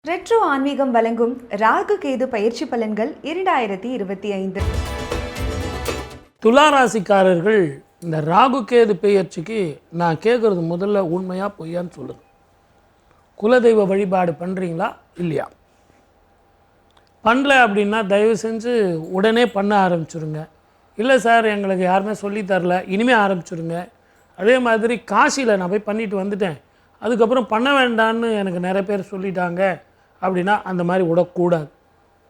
Retro ஆன்மீகம் வழங்கும் ராகு கேது பயிற்சி பலன்கள் 2025. துலா ராசிக்காரர்கள் இந்த ராகு கேது பெயர்ச்சிக்கு நான் கேட்குறது முதல்ல உண்மையாக பொய்யான்னு சொல்லுது. குலதெய்வ வழிபாடு பண்ணுறீங்களா இல்லையா? பண்ணல அப்படின்னா தயவு செஞ்சு உடனே பண்ண ஆரம்பிச்சுருங்க. இல்லை சார் எங்களுக்கு யாருமே சொல்லித்தரல, இனிமேல் ஆரம்பிச்சுருங்க. அதே மாதிரி காசியில் நான் போய் பண்ணிட்டு வந்துட்டேன், அதுக்கப்புறம் பண்ண வேண்டான்னு எனக்கு நிறைய பேர் சொல்லிட்டாங்க அப்படின்னா அந்த மாதிரி விடக்கூடாது.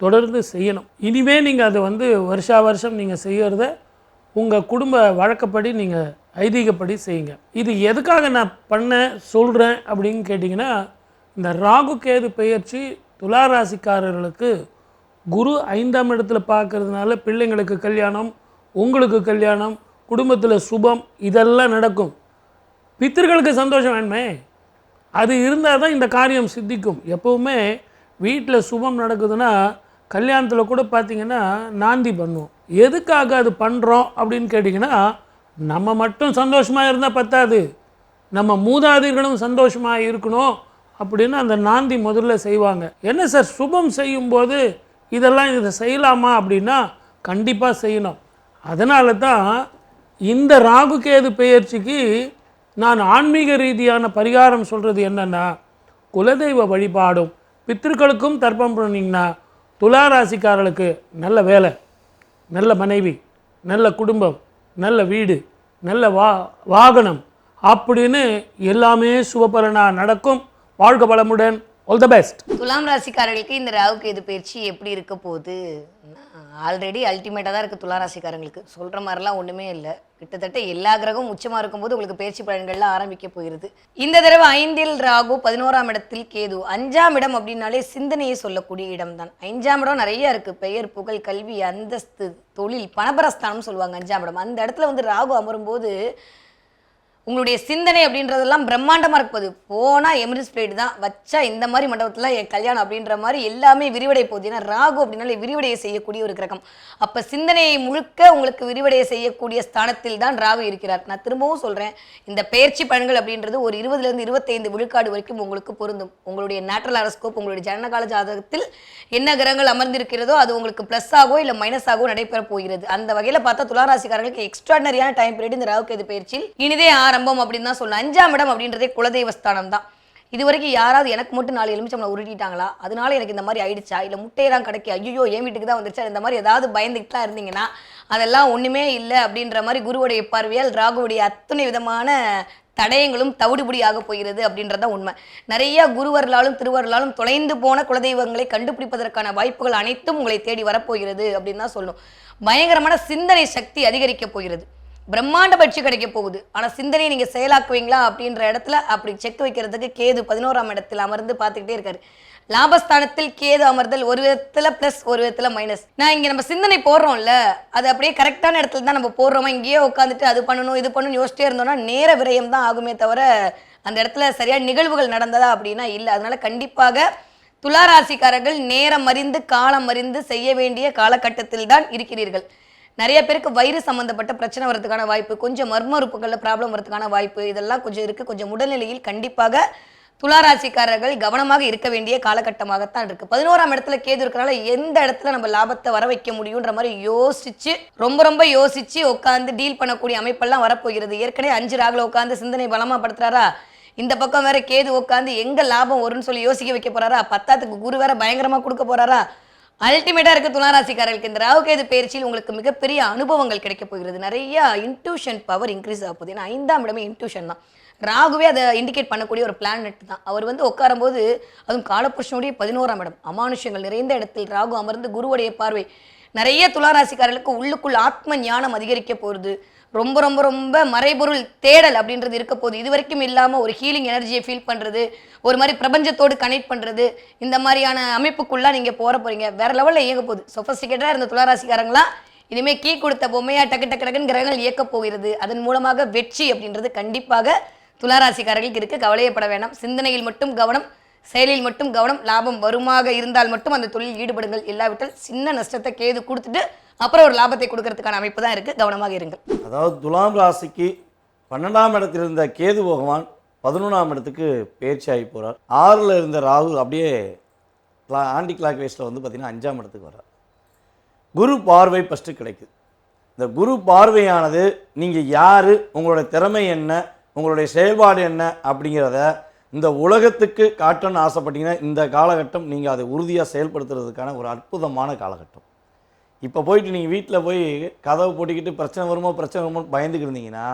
தொடர்ந்து செய்யணும். இனிமேல் நீங்கள் அதை வருஷா வருஷம் நீங்கள் செய்கிறத உங்கள் குடும்ப வழக்கப்படி நீங்கள் ஐதீகப்படி செய்யுங்க. இது எதுக்காக நான் சொல்கிறேன் அப்படின்னு கேட்டிங்கன்னா, இந்த ராகு கேது பெயர்ச்சி துளாராசிக்காரர்களுக்கு குரு 5ஆம் இடத்துல பார்க்கறதுனால பிள்ளைங்களுக்கு கல்யாணம், உங்களுக்கு கல்யாணம், குடும்பத்தில் சுபம் இதெல்லாம் நடக்கும். பித்தர்களுக்கு சந்தோஷம் வேணுமே, அது இருந்தால் தான் இந்த காரியம் சித்திக்கும். எப்போவுமே வீட்டில் சுபம் நடக்குதுன்னா கல்யாணத்தில் கூட பார்த்திங்கன்னா நாந்தி பண்ணுவோம். எதுக்காக அது பண்ணுறோம் அப்படின்னு கேட்டிங்கன்னா, நம்ம மட்டும் சந்தோஷமாக இருந்தால் பத்தாது, நம்ம மூதாதைகளும் சந்தோஷமாக இருக்கணும் அப்படின்னு அந்த நாந்தி முதல்ல செய்வாங்க. என்ன சார் சுபம் செய்யும்போது இதை செய்யலாமா அப்படின்னா கண்டிப்பாக செய்யணும். அதனால தான் இந்த ராகு கேது பெயர்ச்சிக்கு நான் ஆன்மீக ரீதியான பரிகாரம் சொல்கிறது என்னென்னா, குலதெய்வ வழிபாடும் பித்திருக்களுக்கும் தர்ப்பம் பண்ணிங்கன்னா துளாராசிக்காரர்களுக்கு நல்ல வேலை, நல்ல மனைவி, நல்ல குடும்பம், நல்ல வீடு, நல்ல வாகனம் அப்படின்னு எல்லாமே சுபபலனாக நடக்கும். வாழ்க வளமுடன். All the best. துலாம் ராசிக்காரர்களுக்கு இந்த ராகு கேது பயிற்சி எப்படி இருக்க போகுது? ஆல்ரெடி அல்டிமேட்டாக தான் இருக்குது. துலா ராசிக்காரங்களுக்கு சொல்கிற மாதிரிலாம் ஒன்றுமே இல்லை. கிட்டத்தட்ட எல்லா கிரகமும் உச்சமாக இருக்கும்போது உங்களுக்கு பயிற்சி பலன்கள்லாம் ஆரம்பிக்க போகிறது. இந்த தடவை 5இல் ராகு, 11ஆம் இடத்தில் கேது. 5ஆம் இடம் அப்படின்னாலே சிந்தனையை சொல்லக்கூடிய இடம் தான். 5ஆம் இடம் நிறைய இருக்குது. பெயர், புகழ், கல்வி, அந்தஸ்து, தொழில், பணபரஸ்தானம் சொல்லுவாங்க 5ஆம் இடம். அந்த இடத்துல ராகு அமரும்போது உங்களுடைய சிந்தனை அப்படின்றதெல்லாம் பிரம்மாண்டமாக இருப்பது. போனால் எமிரேட்ஸ் ஃப்ளைட் தான், வச்சா இந்த மாதிரி மண்டபத்தில் என் கல்யாணம் அப்படின்ற மாதிரி எல்லாமே விரிவடை போகுது. ஏன்னா ராகு அப்படின்னாலே விரிவடையை செய்யக்கூடிய ஒரு கிரகம். அப்போ சிந்தனையை முழுக்க உங்களுக்கு விரிவடையை செய்யக்கூடிய ஸ்தானத்தில் தான் ராகு இருக்கிறார். நான் திரும்பவும் சொல்கிறேன், இந்த பெயர்ச்சி பலன்கள் அப்படின்றது ஒரு 20லேருந்து 25 விழுக்காடு வரைக்கும் உங்களுக்கு பொருந்தும். உங்களுடைய நேச்சுரல் ஹாரோஸ்கோப், உங்களுடைய ஜனனகால ஜாதகத்தில் என்ன கிரகங்கள் அமர்ந்திருக்கிறதோ அது உங்களுக்கு ப்ளஸ் ஆகவோ இல்லை மைனஸ் ஆகவோ நடைபெற போகிறது. அந்த வகையில் பார்த்தா துளாராசிக்காரர்களுக்கு எக்ஸ்ட்ராடனரியான டைம் பீரியட் இந்த ராகு கேது பயிற்சியில் இனிதே ஆரம்பம் அப்படின்னு தான் சொல்லணும். 5ஆம் இடம் அப்படின்றதே குலதெய்வஸ்தானம் தான். இது வரைக்கும் யாராவது எனக்கு மட்டும் 4 எலுமிச்சம்பழம் உருட்டிட்டாங்களா, அதனால எனக்கு இந்த மாதிரி ஆயிடுச்சா, இல்லை முட்டையெல்லாம் கிடைக்க ஐயோ என் வீட்டுக்கு தான் வந்துருச்சா, இந்த மாதிரி ஏதாவது பயந்துக்கிட்டுலாம் இருந்தீங்கன்னா அதெல்லாம் ஒன்றுமே இல்லை அப்படின்ற மாதிரி குருவுடைய பார்வையால் ராகுவுடைய அத்தனை விதமான தடயங்களும் தவிடுபடி ஆக போகிறது அப்படின்றத உண்மை. நிறைய குருவர்களாலும் திருவர்களாலும் தொலைந்து போன குலதெய்வங்களை கண்டுபிடிப்பதற்கான வாய்ப்புகள் அனைத்தும் உங்களை தேடி வரப்போகிறது அப்படின்னு தான் சொல்லணும். பயங்கரமான சிந்தனை சக்தி அதிகரிக்க போகிறது. பிரம்மாண்ட பட்சி கிடைக்க போகுது. ஆனால் சிந்தனையை நீங்கள் செயலாக்குவீங்களா அப்படின்ற இடத்துல அப்படி செக் வைக்கிறதுக்கு கேது 11ஆம் இடத்தில் அமர்ந்து பார்த்துக்கிட்டே இருக்காரு. லாபஸ்தானத்தில் கேது அமர்தல் ஒரு விதத்தில் ப்ளஸ், ஒரு விதத்தில் மைனஸ். நான் இங்கே நம்ம சிந்தனை போடுறோம்ல, அது அப்படியே கரெக்டான இடத்துல தான் நம்ம போடுறோமா, இங்கேயே உட்காந்துட்டு அது பண்ணணும் இது பண்ணணும் யோசிச்சிட்டே இருந்தோம்னா நேர விரயம் தான் ஆகுமே தவிர அந்த இடத்துல சரியான நிகழ்வுகள் நடந்ததா அப்படின்னா இல்லை. அதனால கண்டிப்பாக துளாராசிக்காரர்கள் நேரம் அறிந்து காலம் அறிந்து செய்ய வேண்டிய காலகட்டத்தில் தான் இருக்கிறீர்கள். நிறைய பேருக்கு வயிறு சம்மந்தப்பட்ட பிரச்சனை வரதுக்கான வாய்ப்பு, கொஞ்சம் மர்ம உறுப்புகளில் ப்ராப்ளம் வரதுக்கான வாய்ப்பு இதெல்லாம் கொஞ்சம் இருக்குது. கொஞ்சம் உடல்நிலையில் கண்டிப்பாக துளாராசிக்காரர்கள் கவனமாக இருக்க வேண்டிய காலகட்டமாகத்தான் இருக்குது. 11ஆம் இடத்துல கேது இருக்கிறனால எந்த இடத்துல நம்ம லாபத்தை வர வைக்க முடியுன்ற மாதிரி யோசிச்சு ரொம்ப யோசிச்சு உட்காந்து டீல் பண்ணக்கூடிய அமைப்பெல்லாம் வரப்போகிறது. ஏற்கனவே 5 ராகுல உட்காந்து சிந்தனை பலமா படுத்துறாரா, இந்த பக்கம் வேற கேது உட்காந்து எங்க லாபம் வரும்னு சொல்லி யோசிக்க வைக்க போறாரா, 10த்துக்கு குரு வேற பயங்கரமா கொடுக்க போறாரா. அல்டிமேட்டா இருக்கு துளாராசிக்காரர்களுக்கு. இந்த ராகு கேது பயிற்சியில் உங்களுக்கு மிகப்பெரிய அனுபவங்கள் கிடைக்க போகிறது. நிறைய இன்ட்யூஷன் பவர் இன்க்ரீஸ் ஆக போகுது. ஏன்னா 5ஆம் இடமே இன்ட்யூஷன் தான். ராகுவே அதை இண்டிகேட் பண்ணக்கூடிய ஒரு பிளானட் தான். அவர் உட்காரும் போது அதுவும் காலபுருஷனுடைய 11ஆம் இடம் அமானுஷங்கள் நிறைந்த இடத்தில் ராகு அமர்ந்து குருவுடைய பார்வை நிறைய துளாராசிக்காரர்களுக்கு உள்ளுக்குள் ஆத்ம ஞானம் அதிகரிக்க போகுது. ரொம்ப ரொம்ப ரொம்ப மறைபொருள் தேடல் அப்படின்றது இருக்க போகுது. இது வரைக்கும் இல்லாமல் ஒரு ஹீலிங் எனர்ஜியை ஃபீல் பண்ணுறது, ஒரு மாதிரி பிரபஞ்சத்தோடு கனெக்ட் பண்ணுறது, இந்த மாதிரியான அமைப்புக்குள்ளே நீங்கள் போகிறீங்க. வேறு லெவலில் இயங்க போகுது. சொஃபஸ்டிகேட்டாக இருந்த துளாராசிக்காரங்களாம் இனிமேல் கீ கொடுத்த பொம்மையாக டக்கு டக்கு டக்குன்னு கிரகங்கள் இயக்க போகிறது. அதன் மூலமாக வெற்றி அப்படின்றது கண்டிப்பாக துளாராசிக்காரர்களுக்கு இருக்குது. கவலையப்பட வேண்டாம். சிந்தனையில் மட்டும் கவனம், செயலில் மட்டும் கவனம். லாபம் வருமாக இருந்தால் மட்டும் அந்த தொழில் ஈடுபடுங்கள். இல்லாவிட்டால் சின்ன நஷ்டத்தை கேது கொடுத்துட்டு அப்புறம் ஒரு லாபத்தை கொடுக்கறதுக்கான அமைப்பு தான் இருக்குது. கவனமாக இருங்கள். அதாவது துலாம் ராசிக்கு 12ஆம் இடத்தில் இருந்த கேது பகவான் 11ஆம் இடத்துக்கு பயிற்சி ஆகி போகிறார். 6ல் இருந்த ராகு அப்படியே ஆண்டி கிளாக் வைஸில் வந்து பார்த்திங்கன்னா 5ஆம் இடத்துக்கு வர்றார். குரு பார்வை ஃபஸ்ட்டு கிடைக்குது. இந்த குரு பார்வையானது நீங்கள் யார், உங்களுடைய திறமை என்ன, உங்களுடைய செயல்பாடு என்ன அப்படிங்கிறத இந்த உலகத்துக்கு காட்டணும்னு ஆசைப்பட்டீங்கன்னா இந்த காலகட்டம் நீங்கள் அதை உறுதியாக செயல்படுத்துறதுக்கான ஒரு அற்புதமான காலகட்டம். இப்போ போயிட்டு நீங்கள் வீட்டில் போய் கதவை போட்டிக்கிட்டு பிரச்சனை வருமோ பயந்துக்கிட்டு இருந்தீங்கன்னா,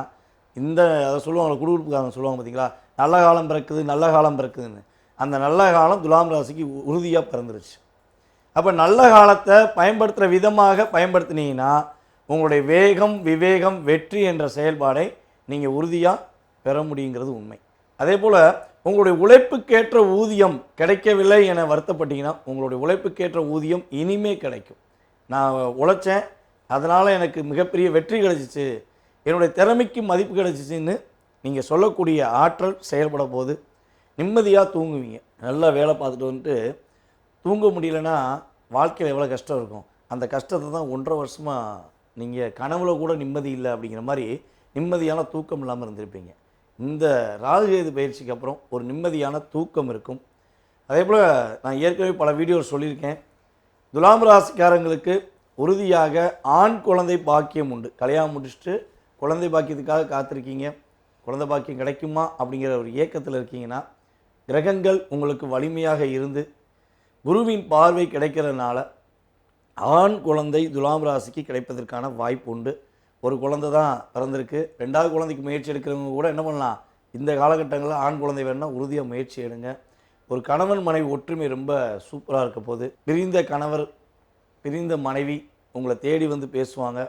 இந்த அதை சொல்லுவாங்க குடுகுடுப்புக்காரங்க சொல்லுவாங்க பார்த்தீங்களா, நல்ல காலம் பிறக்குதுன்னு. அந்த நல்ல காலம் துலாம் ராசிக்கு உறுதியாக பிறந்துருச்சு. அப்போ நல்ல காலத்தை பயன்படுத்துகிற விதமாக பயன்படுத்தினீங்கன்னா உங்களுடைய வேகம், விவேகம், வெற்றி என்ற செயல்பாடை நீங்கள் உறுதியாக பெற முடியுங்கிறது உண்மை. அதே போல் உங்களுடைய உழைப்புக்கேற்ற ஊதியம் கிடைக்கவில்லை என வருத்தப்பட்டீங்கன்னா உங்களுடைய உழைப்புக்கேற்ற ஊதியம் இனிமே கிடைக்கும். நான் உழைச்சேன், அதனால் எனக்கு மிகப்பெரிய வெற்றி கிடைச்சிச்சு, என்னுடைய திறமைக்கு மதிப்பு கிடைச்சிச்சின்னு நீங்கள் சொல்லக்கூடிய ஆற்றல் செயல்பட போது நிம்மதியாக தூங்குவீங்க. நல்லா வேலை பார்த்துட்டு வந்துட்டு தூங்க முடியலன்னா வாழ்க்கையில் எவ்வளோ கஷ்டம் இருக்கும். அந்த கஷ்டத்தை தான் 1.5 வருஷமாக நீங்கள் கனவுல கூட நிம்மதி இல்லை அப்படிங்கிற மாதிரி நிம்மதியான தூக்கம் இல்லாமல் இருந்திருப்பீங்க. இந்த ராகுகேது பயிற்சிக்கு அப்புறம் ஒரு நிம்மதியான தூக்கம் இருக்கும். அதே போல் நான் ஏற்கனவே பல வீடியோ சொல்லியிருக்கேன், துலாம் ராசிக்காரங்களுக்கு உறுதியாக ஆண் குழந்தை பாக்கியம் உண்டு. கல்யாணம் முடிச்சுட்டு குழந்தை பாக்கியத்துக்காக காத்திருக்கீங்க, குழந்தை பாக்கியம் கிடைக்குமா அப்படிங்கிற ஒரு ஏக்கத்தில் இருக்கீங்கன்னா, கிரகங்கள் உங்களுக்கு வலிமையாக இருந்து குருவின் பார்வை கிடைக்கிறதுனால ஆண் குழந்தை துலாம் ராசிக்கு கிடைப்பதற்கான வாய்ப்பு உண்டு. ஒரு குழந்தை தான் பிறந்திருக்கு, 2வது குழந்தைக்கு முயற்சி எடுக்கிறவங்க கூட என்ன பண்ணலாம், இந்த காலகட்டங்களில் ஆண் குழந்தை வேணும்னா உறுதியாக முயற்சி எடுங்க. ஒரு கணவன் மனைவி ஒற்றுமை ரொம்ப சூப்பராக இருக்க போது. பிரிந்த கணவர், பிரிந்த மனைவி உங்களை தேடி வந்து பேசுவாங்க.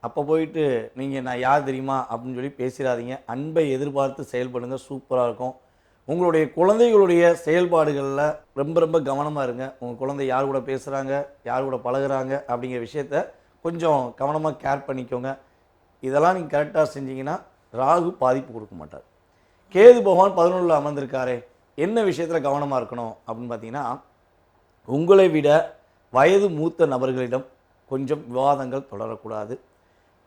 அப்போ போயிட்டு நீங்கள் நான் யார் தெரியுமா அப்படின்னு சொல்லி பேசிடாதீங்க. அன்பை எதிர்பார்த்து செயல்படுங்க, சூப்பராக இருக்கும். உங்களுடைய குழந்தைகளுடைய செயல்பாடுகளில் ரொம்ப கவனமாக இருங்க. உங்கள் குழந்தை யார் கூட பேசுகிறாங்க, யார் கூட பழகுறாங்க அப்படிங்கிற விஷயத்த கொஞ்சம் கவனமாக கேர் பண்ணிக்கோங்க. இதெல்லாம் நீங்கள் கரெக்டாக செஞ்சீங்கன்னா ராகு பாதிப்பு கொடுக்க மாட்டார். கேது பகவான் 11ல் அமர்ந்திருக்காரே, என்ன விஷயத்தில் கவனமாக இருக்கணும் அப்படின்னு பார்த்தீங்கன்னா, உங்களை விட வயது மூத்த நபர்களிடம் கொஞ்சம் விவாதங்கள் தொடரக்கூடாது.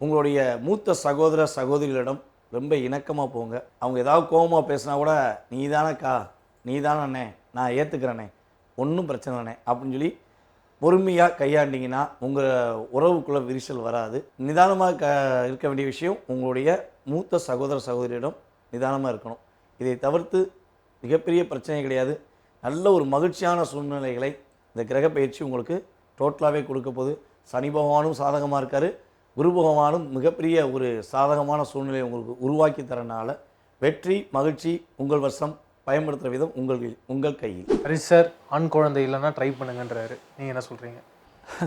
உங்களுடைய மூத்த சகோதர சகோதரிகளிடம் ரொம்ப இணக்கமாக போங்க. அவங்க ஏதாவது கோபமாக பேசினா கூட நீ தானேக்கா, நீ தானே, நான் ஏற்றுக்கிறேனே, ஒன்றும் பிரச்சனை இல்லைண்ணே அப்படின்னு சொல்லி பொறுமையாக கையாண்டிங்கன்னா உங்கள் உறவுக்குள்ளே விரிசல் வராது. நிதானமாக இருக்க வேண்டிய விஷயம், உங்களுடைய மூத்த சகோதர சகோதரியிடம் நிதானமாக இருக்கணும். இதை தவிர்த்து மிகப்பெரிய பிரச்சனை கிடையாது. நல்ல ஒரு மகிழ்ச்சியான சூழ்நிலைகளை இந்த கிரக பயிற்சி உங்களுக்கு டோட்டலாகவே கொடுக்க போகுது. சனி பகவானும் சாதகமாக இருக்கார், குரு பகவானும் மிகப்பெரிய ஒரு சாதகமான சூழ்நிலையை உங்களுக்கு உருவாக்கி தரனால வெற்றி, மகிழ்ச்சி உங்கள் வசம். பயன்படுத்துகிற விதம் உங்கள் கையில். ஹரிஷ் சார் ஆண் குழந்தை இல்லைன்னா ட்ரை பண்ணுங்கன்றாரு, நீங்கள் என்ன சொல்கிறீங்க?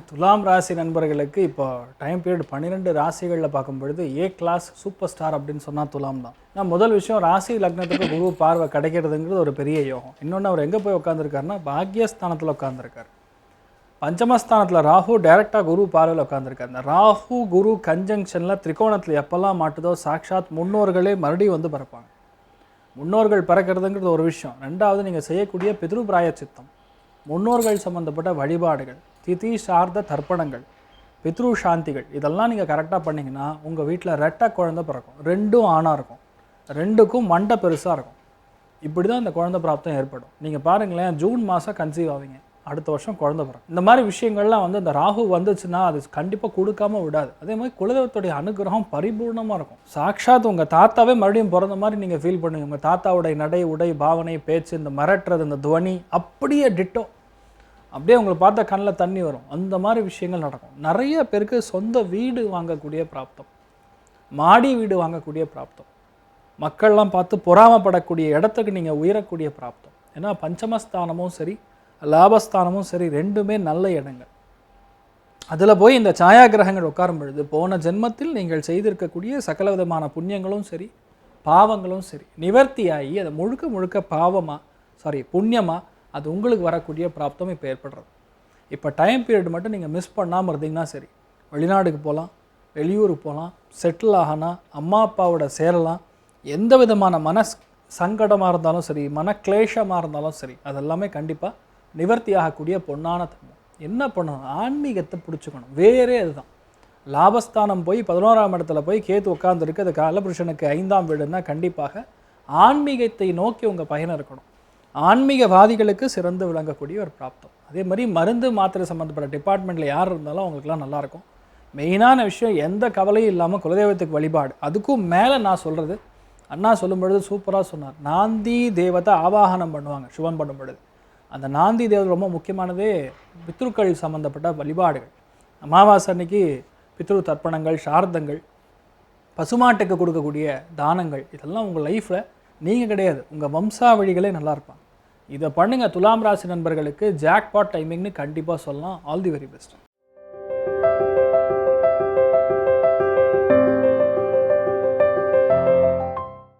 துலாம் ராசி நண்பர்களுக்கு இப்போ டைம் பீரியட் 12 ராசிகளில் பார்க்கும்பொழுது ஏ கிளாஸ் சூப்பர் ஸ்டார் அப்படின்னு சொன்னால் துலாம் தான். நான் முதல் விஷயம், ராசி லக்னத்துக்கு குரு பார்வை கிடைக்கிறதுங்கிறது ஒரு பெரிய யோகம். இன்னொன்று, அவர் எங்கே போய் உட்காந்துருக்காருன்னா பாக்யஸ்தானத்தில் உட்காந்துருக்கார். பஞ்சமஸ்தானத்தில் ராகு டைரெக்டாக குரு பார்வையில் உட்காந்துருக்காரு. இந்த ராகு குரு கன்ஜங்ஷனில் திரிகோணத்தில் எப்போல்லாம் மாட்டுதோ சாக்ஷாத் முன்னோர்களே மறுபடியும் வந்து பிறப்பாங்க. முன்னோர்கள் பிறக்கிறதுங்கிறது ஒரு விஷயம். 2வது, நீங்கள் செய்யக்கூடிய பித்ரு பிராயச்சித்தம், முன்னோர்கள் சம்மந்தப்பட்ட வழிபாடுகள், திதி சார்ந்த தர்ப்பணங்கள், பித்ரு சாந்திகள், இதெல்லாம் நீங்கள் கரெக்டாக பண்ணிங்கன்னா உங்கள் வீட்டில் 2 குழந்தை பிறக்கும். 2ம் ஆணாக இருக்கும், 2க்கும் மண்டை பெருசாக இருக்கும். இப்படி தான் இந்த குழந்தை பிராப்தம் ஏற்படும். நீங்கள் பாருங்களேன், ஜூன் மாதம் கன்சீவ் ஆவீங்க, அடுத்த வருஷம் குழந்தை பிறக்கும். இந்த மாதிரி விஷயங்கள்லாம் வந்து இந்த ராகு வந்துச்சுன்னா அது கண்டிப்பாக கொடுக்காம விடாது. அதே மாதிரி குலதெய்வத்துடைய அனுகிரகம் பரிபூர்ணமாக இருக்கும். சாக்ஷாத் உங்கள் தாத்தாவே மறுபடியும் பிறந்த மாதிரி நீங்கள் ஃபீல் பண்ணுங்க. உங்கள் தாத்தாவுடைய நடை, உடை, பாவனை, பேச்சு, இந்த மிரட்டுறது, இந்த துவனி அப்படியே டிட்டோ, அப்படியே உங்களை பார்த்தா கண்ணில் தண்ணி வரும். அந்த மாதிரி விஷயங்கள் நடக்கும். நிறைய பேருக்கு சொந்த வீடு வாங்கக்கூடிய பிராப்தம், மாடி வீடு வாங்கக்கூடிய பிராப்தம், மக்கள்லாம் பார்த்து பொறாமப்படக்கூடிய இடத்துக்கு நீங்கள் உயரக்கூடிய பிராப்தம். ஏன்னா பஞ்சமஸ்தானமும் சரி, லாபஸ்தானமும் சரி, 2மே நல்ல இடங்கள். அதில் போய் இந்த சாயா கிரகங்கள் உட்காரும் பொழுது போன ஜென்மத்தில் நீங்கள் செய்திருக்கக்கூடிய சகல விதமான புண்ணியங்களும் சரி, பாவங்களும் சரி நிவர்த்தியாகி அதை முழுக்க புண்ணியமாக அது உங்களுக்கு வரக்கூடிய பிராப்தம் இப்போ ஏற்படுறது. இப்போ டைம் பீரியட் மட்டும் நீங்கள் மிஸ் பண்ணாமல் இருந்தீங்கன்னா சரி, வெளிநாடுக்கு போகலாம், வெளியூருக்கு போகலாம், செட்டில் ஆகலாம், அம்மா அப்பாவோட சேரலாம். எந்த விதமான சங்கடமாக இருந்தாலும் சரி, மனக்லேஷமாக இருந்தாலும் சரி, அதெல்லாமே கண்டிப்பாக நிவர்த்தி ஆகக்கூடிய பொன்னான தன்மை. என்ன பண்ணணும், ஆன்மீகத்தை பிடிச்சிக்கணும். வேறே அதுதான். லாபஸ்தானம் போய் 11ஆம் இடத்துல போய் கேத்து உட்காந்துருக்கு, அது காலபுருஷனுக்கு 5ஆம் வீடுன்னா கண்டிப்பாக ஆன்மீகத்தை நோக்கி உங்கள் பயணம் இருக்கணும். ஆன்மீகவாதிகளுக்கு சிறந்து விளங்கக்கூடிய ஒரு பிராப்தம். அதே மாதிரி மருந்து மாத்திரை சம்மந்தப்பட்ட டிபார்ட்மெண்ட்டில் யார் இருந்தாலும் அவங்களுக்குலாம் நல்லாயிருக்கும். மெயினான விஷயம் எந்த கவலையும் இல்லாமல் குலதெய்வத்துக்கு வழிபாடு. அதுக்கும் மேலே நான் சொல்கிறது, அண்ணா சொல்லும் பொழுது சூப்பராக சொன்னார், நாந்தி தேவத்தை ஆவாகனம் பண்ணுவாங்க சுபம் பண்ணும் பொழுது. அந்த நாந்தி தேவதை ரொம்ப முக்கியமானதே பித்ருக்கள் சம்மந்தப்பட்ட வழிபாடுகள். அமாவாசை அன்னைக்கு பித்ரு தர்ப்பணங்கள், சார்த்தங்கள், பசுமாட்டுக்கு கொடுக்கக்கூடிய தானங்கள், இதெல்லாம் உங்கள் லைஃப்பில் நீங்கள் கிடையாது, உங்கள் வம்சாவழிகளே நல்லா இருப்பாங்க. இதை பண்ணுங்கள். துலாம் ராசி நண்பர்களுக்கு ஜாக்பாட் டைமிங்னு கண்டிப்பாக சொல்லலாம். All the very best.